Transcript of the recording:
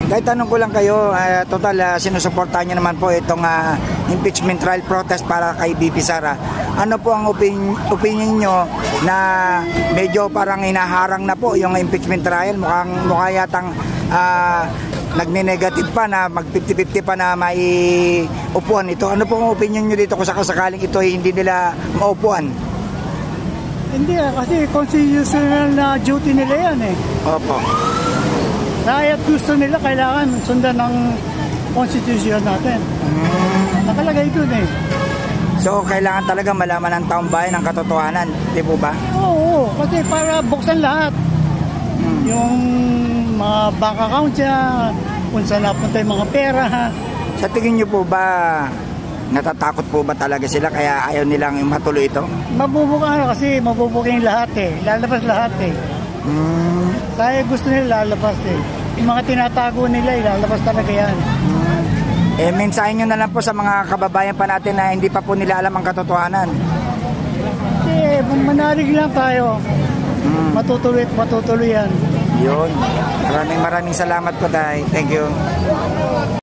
Kahit tanong ko lang kayo, total sinusuportahan niyo naman po itong impeachment trial protest para kay BP Sara. Ano po ang opinion niyo na medyo parang inaharang na po yung impeachment trial? Mukha yatang nagne-negative pa na mag 50-50 pa na may upuan ito. Ano po ang opinion niyo dito kung sakasakaling ito ay hindi nila maupuan? Hindi kasi constitutional na duty nila yan eh. Opo. Kahit gusto nila, kailangan sundan ng konstitusyon natin. Nakalagay dun eh. So, kailangan talaga malaman ng taong bayan ang katotohanan, di po ba? Oo, kasi para buksan lahat. Yung mga bank account niya, kung saan napunta yung mga pera. Sa tingin niyo po ba, natatakot po ba talaga sila kaya ayaw nilang matuloy ito? Mabubuka kasi mabubuka yung lahat eh. Lalabas lahat eh. Kaya gusto nila lalabas eh. Yung mga tinatago nila, ilalabas talaga yan. Mensahe nyo na lang po sa mga kababayan pa natin na hindi pa po nila alam ang katotohanan. Manalig lang tayo. Matutuloy at matutuloy yan. Yun. Maraming salamat po, Tay. Thank you.